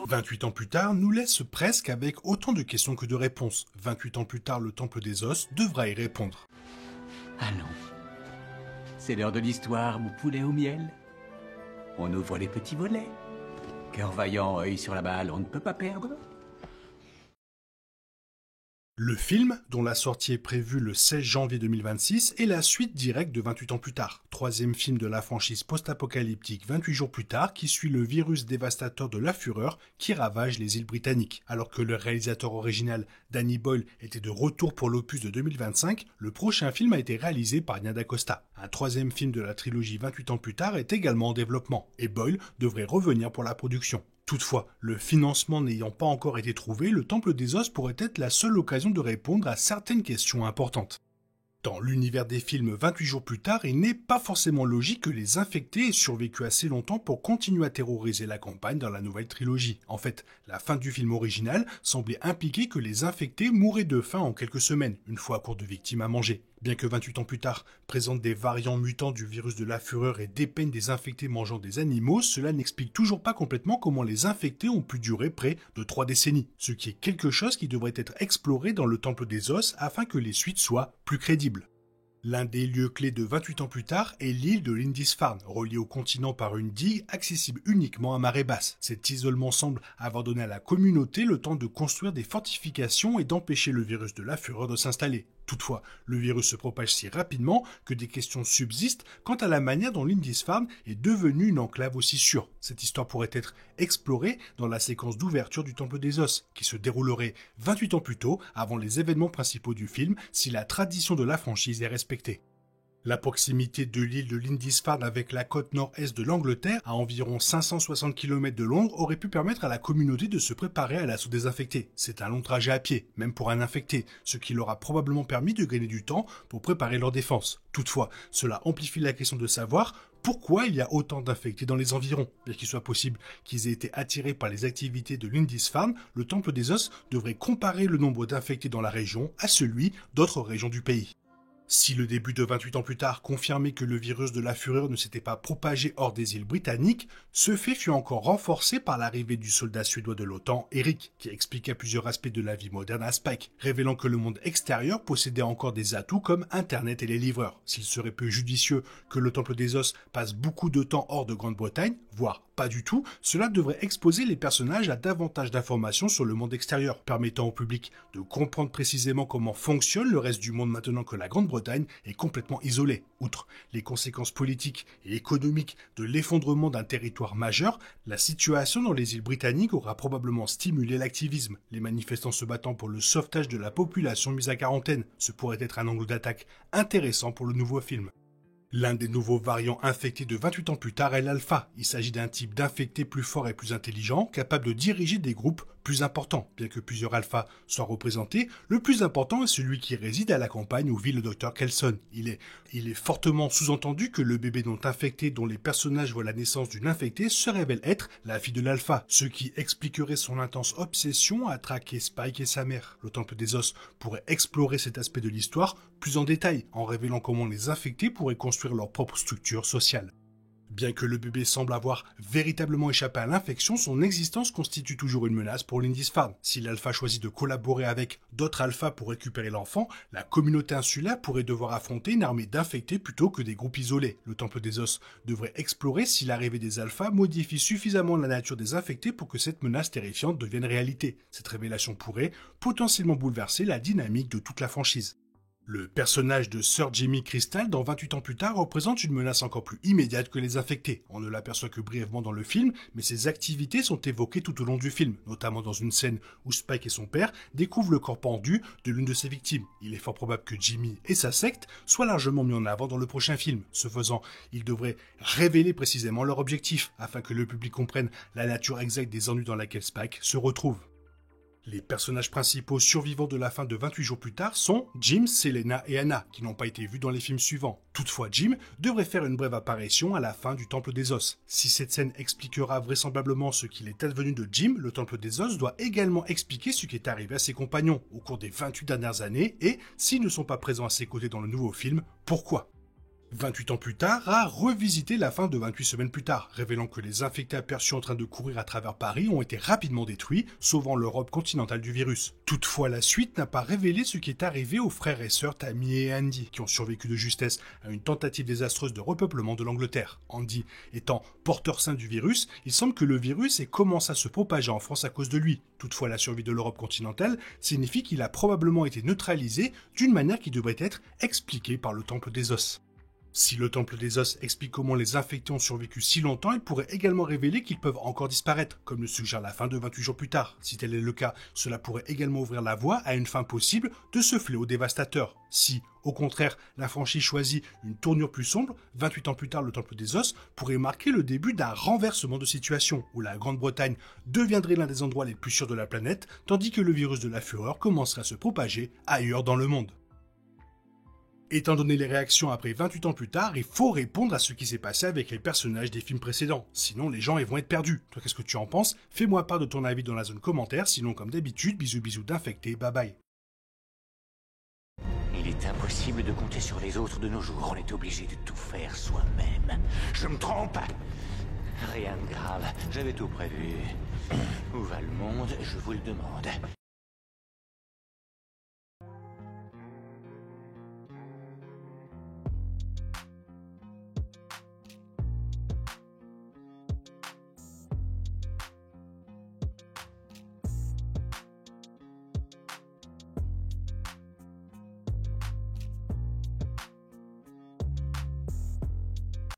28 ans plus tard nous laisse presque avec autant de questions que de réponses. 28 ans plus tard, le Temple des Os devra y répondre. Allons. C'est l'heure de l'histoire, mon poulet au miel. On ouvre les petits volets. Cœur vaillant, œil sur la balle, on ne peut pas perdre. Le film, dont la sortie est prévue le 16 janvier 2026, est la suite directe de 28 ans plus tard. Troisième film de la franchise post-apocalyptique 28 jours plus tard qui suit le virus dévastateur de la fureur qui ravage les îles britanniques. Alors que le réalisateur original, Danny Boyle, était de retour pour l'opus de 2025, le prochain film a été réalisé par Nia DaCosta. Un troisième film de la trilogie 28 ans plus tard est également en développement, et Boyle devrait revenir pour la production. Toutefois, le financement n'ayant pas encore été trouvé, le Temple des Os pourrait être la seule occasion de répondre à certaines questions importantes. Dans l'univers des films 28 jours plus tard, il n'est pas forcément logique que les infectés aient survécu assez longtemps pour continuer à terroriser la campagne dans la nouvelle trilogie. En fait, la fin du film original semblait impliquer que les infectés mourraient de faim en quelques semaines, une fois à court de victimes à manger. Bien que 28 ans plus tard présente des variants mutants du virus de la fureur et dépeigne des infectés mangeant des animaux, cela n'explique toujours pas complètement comment les infectés ont pu durer près de 3 décennies, ce qui est quelque chose qui devrait être exploré dans le Temple des Os afin que les suites soient plus crédibles. L'un des lieux clés de 28 ans plus tard est l'île de Lindisfarne, reliée au continent par une digue accessible uniquement à marée basse. Cet isolement semble avoir donné à la communauté le temps de construire des fortifications et d'empêcher le virus de la fureur de s'installer. Toutefois, le virus se propage si rapidement que des questions subsistent quant à la manière dont Lindisfarne est devenue une enclave aussi sûre. Cette histoire pourrait être explorée dans la séquence d'ouverture du Temple des Os, qui se déroulerait 28 ans plus tôt, avant les événements principaux du film, si la tradition de la franchise est respectée. La proximité de l'île de Lindisfarne avec la côte nord-est de l'Angleterre, à environ 560 km de Londres, aurait pu permettre à la communauté de se préparer à l'assaut des infectés. C'est un long trajet à pied, même pour un infecté, ce qui leur a probablement permis de gagner du temps pour préparer leur défense. Toutefois, cela amplifie la question de savoir pourquoi il y a autant d'infectés dans les environs. Bien qu'il soit possible qu'ils aient été attirés par les activités de Lindisfarne, le Temple des Os devrait comparer le nombre d'infectés dans la région à celui d'autres régions du pays. Si le début de 28 ans plus tard confirmait que le virus de la fureur ne s'était pas propagé hors des îles britanniques, ce fait fut encore renforcé par l'arrivée du soldat suédois de l'OTAN, Erik, qui expliqua plusieurs aspects de la vie moderne à Spike, révélant que le monde extérieur possédait encore des atouts comme Internet et les livreurs. S'il serait peu judicieux que le Temple des Os passe beaucoup de temps hors de Grande-Bretagne, voire pas du tout, cela devrait exposer les personnages à davantage d'informations sur le monde extérieur, permettant au public de comprendre précisément comment fonctionne le reste du monde maintenant que la Grande-Bretagne est complètement isolée. Outre les conséquences politiques et économiques de l'effondrement d'un territoire majeur, la situation dans les îles britanniques aura probablement stimulé l'activisme, les manifestants se battant pour le sauvetage de la population mise à quarantaine. Ce pourrait être un angle d'attaque intéressant pour le nouveau film. L'un des nouveaux variants infectés de 28 ans plus tard est l'alpha. Il s'agit d'un type d'infecté plus fort et plus intelligent, capable de diriger des groupes plus importants. Bien que plusieurs alphas soient représentés, le plus important est celui qui réside à la campagne où vit le Dr Kelson. Il est fortement sous-entendu que le bébé non infecté dont les personnages voient la naissance d'une infectée se révèle être la fille de l'alpha, ce qui expliquerait son intense obsession à traquer Spike et sa mère. Le Temple des Os pourrait explorer cet aspect de l'histoire plus en détail, en révélant comment les infectés pourraient construire leur propre structure sociale. Bien que le bébé semble avoir véritablement échappé à l'infection, son existence constitue toujours une menace pour Lindisfarne. Si l'alpha choisit de collaborer avec d'autres alphas pour récupérer l'enfant, la communauté insulaire pourrait devoir affronter une armée d'infectés plutôt que des groupes isolés. Le Temple des Os devrait explorer si l'arrivée des alphas modifie suffisamment la nature des infectés pour que cette menace terrifiante devienne réalité. Cette révélation pourrait potentiellement bouleverser la dynamique de toute la franchise. Le personnage de Sir Jimmy Crystal dans 28 ans plus tard représente une menace encore plus immédiate que les infectés. On ne l'aperçoit que brièvement dans le film, mais ses activités sont évoquées tout au long du film, notamment dans une scène où Spike et son père découvrent le corps pendu de l'une de ses victimes. Il est fort probable que Jimmy et sa secte soient largement mis en avant dans le prochain film. Ce faisant, ils devraient révéler précisément leur objectif, afin que le public comprenne la nature exacte des ennuis dans laquelle Spike se retrouve. Les personnages principaux survivants de la fin de 28 jours plus tard sont Jim, Selena et Anna, qui n'ont pas été vus dans les films suivants. Toutefois, Jim devrait faire une brève apparition à la fin du Temple des Os. Si cette scène expliquera vraisemblablement ce qu'il est advenu de Jim, le Temple des Os doit également expliquer ce qui est arrivé à ses compagnons au cours des 28 dernières années et, s'ils ne sont pas présents à ses côtés dans le nouveau film, pourquoi. 28 ans plus tard, a revisité la fin de 28 semaines plus tard, révélant que les infectés aperçus en train de courir à travers Paris ont été rapidement détruits, sauvant l'Europe continentale du virus. Toutefois, la suite n'a pas révélé ce qui est arrivé aux frères et sœurs Tammy et Andy, qui ont survécu de justesse à une tentative désastreuse de repeuplement de l'Angleterre. Andy étant porteur sain du virus, il semble que le virus ait commencé à se propager en France à cause de lui. Toutefois, la survie de l'Europe continentale signifie qu'il a probablement été neutralisé d'une manière qui devrait être expliquée par le Temple des Os. Si le Temple des Os explique comment les infectés ont survécu si longtemps, il pourrait également révéler qu'ils peuvent encore disparaître, comme le suggère la fin de 28 jours plus tard. Si tel est le cas, cela pourrait également ouvrir la voie à une fin possible de ce fléau dévastateur. Si, au contraire, la franchise choisit une tournure plus sombre, 28 ans plus tard, le Temple des Os pourrait marquer le début d'un renversement de situation, où la Grande-Bretagne deviendrait l'un des endroits les plus sûrs de la planète, tandis que le virus de la fureur commencerait à se propager ailleurs dans le monde. Étant donné les réactions après 28 ans plus tard, il faut répondre à ce qui s'est passé avec les personnages des films précédents. Sinon, les gens ils vont être perdus. Toi, qu'est-ce que tu en penses? Fais-moi part de ton avis dans la zone commentaire. Sinon, comme d'habitude, bisous bisous d'infecté, bye bye. Il est impossible de compter sur les autres de nos jours. On est obligé de tout faire soi-même. Je me trompe? Rien de grave. J'avais tout prévu. Où va le monde? Je vous le demande.